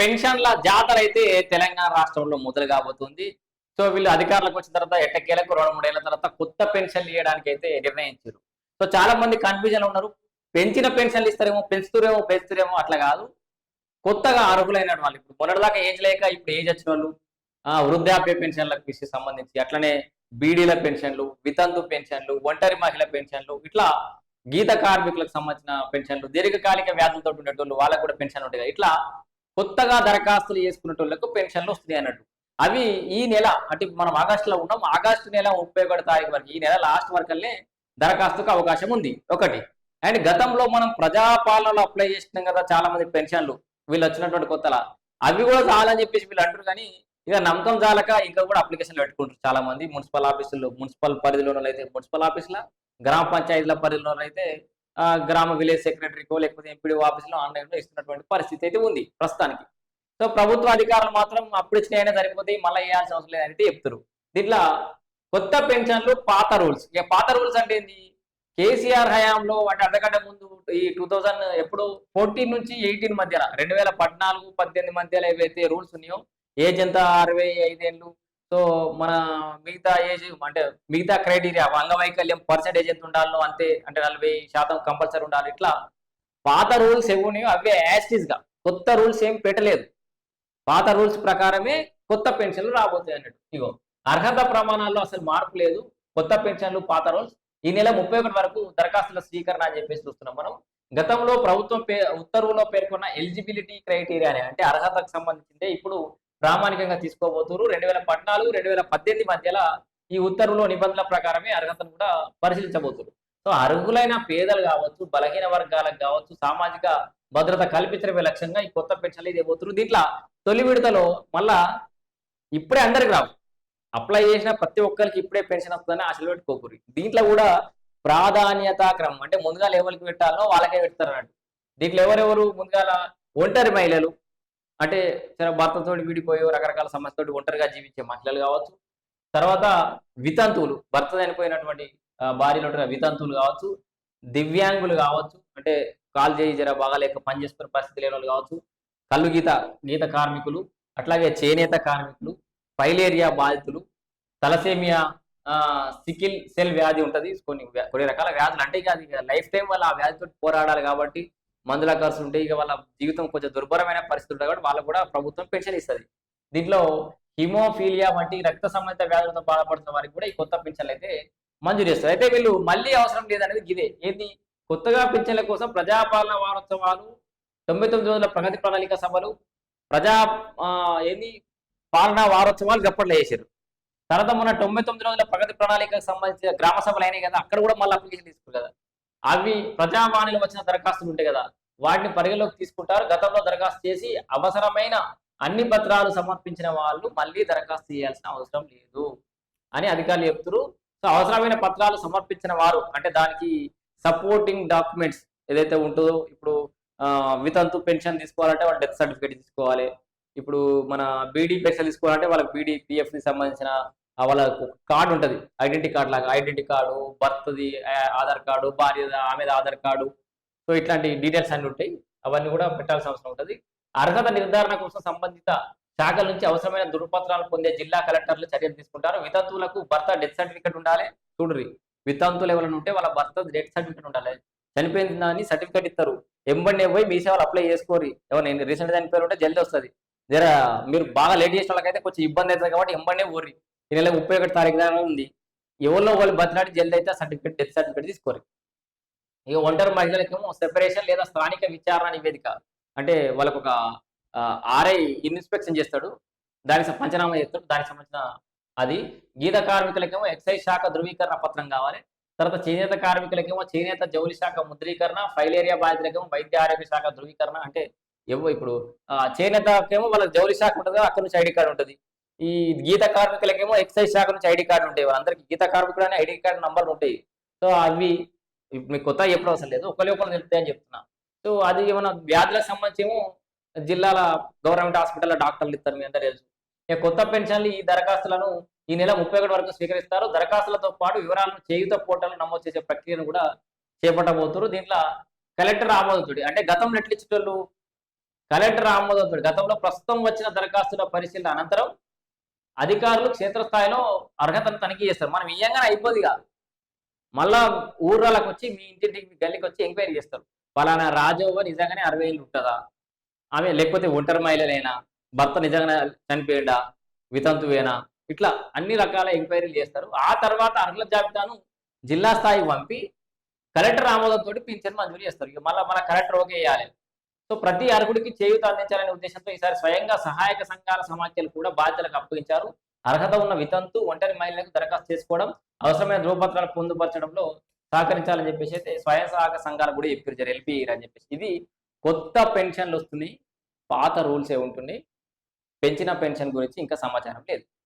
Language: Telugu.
పెన్షన్ల జాతర అయితే తెలంగాణ రాష్ట్రంలో మొదలు కాబోతుంది. సో వీళ్ళు అధికారంలోకి వచ్చిన తర్వాత ఎట్టకేలకు 2, 3 ఏళ్ల తర్వాత కొత్త పెన్షన్లు ఇవ్వడానికి అయితే నిర్ణయించారు. సో చాలా మంది కన్ఫ్యూజన్ ఉన్నారు. పెంచిన పెన్షన్లు ఇస్తారేమో, పెంచుతురేమో అట్లా కాదు. కొత్తగా అర్హులైన వాళ్ళు ఇప్పుడు మొన్నటిదాకా ఏజ్ లేక ఇప్పుడు ఏజ్ వచ్చిన వాళ్ళు, వృద్ధాప్య పెన్షన్లకు విషయం సంబంధించి, అట్లనే బీడీల పెన్షన్లు, వితంతు పెన్షన్లు, ఒంటరి మహిళ పెన్షన్లు, ఇట్లా గీత కార్మికులకు సంబంధించిన పెన్షన్లు, దీర్ఘకాలిక వ్యాధులతో ఉండేటోళ్ళు వాళ్ళకు కూడా పెన్షన్ ఉంటాయి. ఇట్లా కొత్తగా దరఖాస్తులు చేసుకునేటోళ్లకు పెన్షన్లు వస్తున్నాయి అన్నట్టు. అవి ఈ నెల అంటే మనం ఆగస్టులో ఉన్నాం, ఆగస్టు నెల 31 తారీఖు వరకు, ఈ నెల లాస్ట్ వరకల్నే దరఖాస్తుకు అవకాశం ఉంది ఒకటి. అండ్ గతంలో మనం ప్రజాపాలనలో అప్లై చేసినాం కదా చాలా మంది పెన్షన్లు, వీళ్ళు వచ్చినటువంటి కొత్తలా అవి కూడా చాలని చెప్పేసి వీళ్ళు అంటారు. కానీ ఇక నమ్మకం చాలక ఇంకా కూడా అప్లికేషన్లు పెట్టుకుంటారు చాలా మంది. మున్సిపల్ ఆఫీసుల్లో, మున్సిపల్ పరిధిలో అయితే మున్సిపల్ ఆఫీసుల, గ్రామ పంచాయతీల పరిధిలో అయితే గ్రామ విలేజ్ సెక్రటరీకో లేకపోతే ఎంపీడీ ఆఫీసులో ఆన్లైన్లో ఇస్తున్నటువంటి పరిస్థితి అయితే ఉంది ప్రస్తుతానికి. సో ప్రభుత్వ అధికారులు మాత్రం అప్పుడు ఇచ్చినైనా సరిపోతాయి, మళ్ళీ వేయాల్సిన అవసరం లేదని చెప్తారు. దీంట్లో కొత్త పెన్షన్లు, పాత రూల్స్. ఇక పాత రూల్స్ అంటే ఏంటి? కేసీఆర్ హయాంలో అంటే అంతకంటే ముందు ఈ 2014 నుంచి 18 మధ్యలో 2014-18 మధ్యలో ఏవైతే రూల్స్ ఉన్నాయో, ఏజ్ ఎంత 65 ఏళ్ళు, సో మన మిగతా ఏజ్ అంటే మిగతా క్రైటీరియా అంగవైకల్యం పర్సెంటేజ్ ఎంత ఉండాలో అంతే, అంటే 40% కంపల్సరీ ఉండాలి. ఇట్లా పాత రూల్స్ ఏమున్నాయో అవే యాస్టీస్ గా, కొత్త రూల్స్ ఏం పెట్టలేదు. పాత రూల్స్ ప్రకారమే కొత్త పెన్షన్లు రాబోతాయి అన్నట్టు. ఇగో అర్హత ప్రమాణాల్లో అసలు మార్పు లేదు. కొత్త పెన్షన్లు, పాత రూల్స్ ఈ నెల 31 వరకు దరఖాస్తుల స్వీకరణ అని చెప్పేసి చూస్తున్నాం మనం. గతంలో ప్రభుత్వం ఉత్తర్వులో పేర్కొన్న ఎలిజిబిలిటీ క్రైటీరియానే అంటే అర్హతకు సంబంధించిందే ఇప్పుడు ప్రామాణికంగా తీసుకోబోతున్నారు. 2014, 2018 మధ్యలో ఈ ఉత్తర్వులో నిబంధనల ప్రకారమే అర్హతను కూడా పరిశీలించబోతున్నారు. సో అర్హులైన పేదలు కావచ్చు, బలహీన వర్గాలకు కావచ్చు, సామాజిక భద్రత కల్పించడమే లక్ష్యంగా ఈ కొత్త పెన్షన్లు ఇవ్వబోతున్నారు. దీంట్లో తొలి విడతలో మళ్ళా ఇప్పుడే అందరికి రావు, అప్లై చేసిన ప్రతి ఒక్కరికి ఇప్పుడే పెన్షన్ వస్తుందని ఆశలు పెట్టుకోకూరి. దీంట్లో కూడా ప్రాధాన్యతా క్రమం అంటే ముందుగా ఎవరికి పెట్టాలో వాళ్ళకే పెడతారు అన్నట్టు. దీంట్లో ఎవరెవరు ముందుగా? ఒంటరి మహిళలు అంటే భర్తతో విడిపోయి రకరకాల సమస్యలతో ఒంటరిగా జీవించే మహిళలు కావచ్చు. తర్వాత వితంతువులు, భర్త చనిపోయినటువంటి భార్యలు వితంతువులు కావచ్చు. దివ్యాంగులు కావచ్చు, అంటే కాలు చేయి జర బాగాలేక పనిచేసుకునే పరిస్థితి లేని వాళ్ళు కావచ్చు. కళ్ళు గీత కార్మికులు, అట్లాగే చేనేత కార్మికులు, ఫైలేరియా బాధితులు, తలసేమియా, సికిల్ సెల్ వ్యాధి ఉంటుంది, కొన్ని రకాల వ్యాధులు అంటే ఇక లైఫ్ టైం వల్ల ఆ వ్యాధితో పోరాడాలి కాబట్టి మందుల ఖర్చు ఉంటే ఇక వాళ్ళ జీవితం కొంచెం దుర్భరమైన పరిస్థితి ఉంటుంది కాబట్టి వాళ్ళకు కూడా ప్రభుత్వం పెన్షన్ ఇస్తుంది. దీంట్లో హిమోఫీలియా వంటి రక్త సంబంధిత వ్యాధులతో బాధపడుతున్న వారికి కూడా ఈ కొత్త పెన్షన్లు అయితే మంజూరు చేస్తారు. అయితే వీళ్ళు మళ్ళీ అవసరం లేదనేది ఇదే. ఏంటి? కొత్తగా పెన్షన్ల కోసం ప్రజాపాలన వారోత్సవాలు, 99 రోజుల ప్రగతి ప్రణాళిక సభలు, ప్రజా పాలనా వారోత్సవాలు గప్పట్లో చేశారు. తర్వాత మొన్న 99 రోజుల ప్రగతి ప్రణాళికకు సంబంధించిన గ్రామ సభలు అయినాయి కదా, అక్కడ కూడా మళ్ళీ అప్లికేషన్ తీసుకున్నారు కదా. అవి ప్రజావాణిలో వచ్చిన దరఖాస్తులు ఉంటాయి కదా, వాటిని పరిగణలోకి తీసుకుంటారు. గతంలో దరఖాస్తు చేసి అవసరమైన అన్ని పత్రాలు సమర్పించిన వాళ్ళు మళ్ళీ దరఖాస్తు చేయాల్సిన అవసరం లేదు అని అధికారులు చెప్తారు. సో అవసరమైన పత్రాలు సమర్పించిన వారు అంటే దానికి సపోర్టింగ్ డాక్యుమెంట్స్ ఏదైతే ఉంటుందో, ఇప్పుడు వితంతు పెన్షన్ తీసుకోవాలంటే వాళ్ళ డెత్ సర్టిఫికేట్ తీసుకోవాలి. ఇప్పుడు మన బీడీ పెన్షన్ తీసుకోవాలంటే వాళ్ళకి బీడీ పిఎఫ్ కి సంబంధించిన వాళ్ళ కార్డు ఉంటుంది, ఐడెంటిటీ కార్డు లాగా. ఐడెంటిటీ కార్డు, బర్త్ది ఆధార్ కార్డు, భార్య ఆమె ఆధార్ కార్డు, సో ఇట్లాంటి డీటెయిల్స్ అన్ని ఉంటాయి. అవన్నీ కూడా పెట్టాల్సిన అవసరం ఉంటుంది. అర్హత నిర్ధారణ కోసం సంబంధిత శాఖల నుంచి అవసరమైన ధృవపత్రాలు పొందే జిల్లా కలెక్టర్లు చర్యలు తీసుకుంటారు. వితంతువులకు భర్త డెత్ సర్టిఫికేట్ ఉండాలి. చూడరి, వితంతువులు ఎవరైనా ఉంటే వాళ్ళ భర్త డెత్ సర్టిఫికేట్ ఉండాలి. చనిపోయిందని సర్టిఫికేట్ ఇస్తారు. ఎంబడినే పోయి మీ సేవలు అప్లై చేసుకోరి. ఎవరైనా రీసెంట్ చనిపోయి ఉంటే జల్దీ వస్తుంది. జర మీరు బాగా లేట్ చేసిన వాళ్ళకైతే కొంచెం ఇబ్బంది అవుతుంది కాబట్టి ఎంబడినే ఊరి. ఈ నెల 31 తారీఖు దాకా ఉంది. ఎవరిలో వాళ్ళు బతిలాడి జల్దీ అయితే సర్టిఫికేట్, డెత్ సర్టిఫికేట్ తీసుకోరు. ఇక ఒంటరి మహిళలకేమో సెపరేషన్ లేదా స్థానిక విచారణ నివేదిక అంటే వాళ్ళకు ఒక ఆర్ఐ ఇన్స్పెక్షన్ చేస్తాడు, దానికి పంచనామా చేస్తాడు, దానికి సంబంధించిన అది. గీత కార్మికులకేమో ఎక్సైజ్ శాఖ ధృవీకరణ పత్రం కావాలి. తర్వాత చేనేత కార్మికులకేమో చేనేత జౌలి శాఖ ముద్రీకరణ, ఫైలేరియా బాధితులకేమో వైద్య ఆరోగ్య శాఖ ధృవీకరణ. అంటే ఇప్పుడు చేనేతకేమో వాళ్ళకి జౌలి శాఖ ఉంటుంది, అక్కడ నుంచి ఐడి కార్డు ఉంటుంది. ఈ గీత కార్మికులకేమో ఎక్సైజ్ శాఖ నుంచి ఐడి కార్డు ఉంటాయి. వాళ్ళందరికీ గీత కార్మికులు అనే ఐడి కార్డు నంబర్లు ఉంటాయి. సో అవి మీకు కొత్త ఎప్పుడు అవసరం లేదు, ఒకరు తెలుస్తాయని చెప్తున్నా. సో అది ఏమైనా వ్యాధులకు సంబంధించి ఏమో జిల్లాల గవర్నమెంట్ హాస్పిటల్లో డాక్టర్లు ఇస్తారు, మీ అందరూ తెలుసు. ఇక కొత్త పెన్షన్లు ఈ దరఖాస్తులను ఈ నెల 31 వరకు స్వీకరిస్తారు. దరఖాస్తులతో పాటు వివరాలను చేయుత పోర్టల్ నమోదు చేసే ప్రక్రియను కూడా చేపట్టబోతున్నారు. దీంట్లో కలెక్టర్ ఆమోదితుడి అంటే గతంలో ఎట్లా ఇచ్చేటోళ్ళు కలెక్టర్ ఆమోదంతో గతంలో ప్రస్తుతం వచ్చిన దరఖాస్తుల పరిశీలన అనంతరం అధికారులు క్షేత్రస్థాయిలో అర్హతను తనిఖీ చేస్తారు. మనం ఇయ్యంగానే అయిపోదిగా. మళ్ళా ఊర్లలోకి వచ్చి మీ ఇంటింటికి మీ గల్లీకి వచ్చి ఎంక్వైరీ చేస్తారు. పలానా రాజవ్వ నిజంగానే 60 ఏళ్ళు ఉంటదా? ఆమె లేకపోతే ఒంటరి మహిళలేనా? భర్త నిజంగానే చనిపోయిండా? వితంతువేనా? ఇట్లా అన్ని రకాల ఎంక్వైరీలు చేస్తారు. ఆ తర్వాత అర్హుల జాబితాను జిల్లా స్థాయికి పంపి కలెక్టర్ ఆమోదంతోటి పింఛన్ మంజూరు చేస్తారు. ఇక మళ్ళా మన కలెక్టర్ ఓకే చేయాలి. సో ప్రతి అర్హుడికి చేయూత అందించాలనే ఉద్దేశంతో ఈసారి స్వయంగా సహాయక సంఘాల సమాఖ్యలు కూడా బాధ్యతలకు అప్పగించారు. అర్హత ఉన్న వితంతు, ఒంటరి మహిళలకు దరఖాస్తు చేసుకోవడం, అవసరమైన ధృవపత్రాలు పొందుపరచడంలో సహకరించాలని చెప్పేసి అయితే స్వయం సహాయక సంఘాలు కూడా చెప్పారు ఎల్పి అని చెప్పేసి. ఇది కొత్త పెన్షన్లు వస్తున్నాయి. పాత రూల్సే ఉంటున్నాయి. పెంచిన పెన్షన్ గురించి ఇంకా సమాచారం లేదు.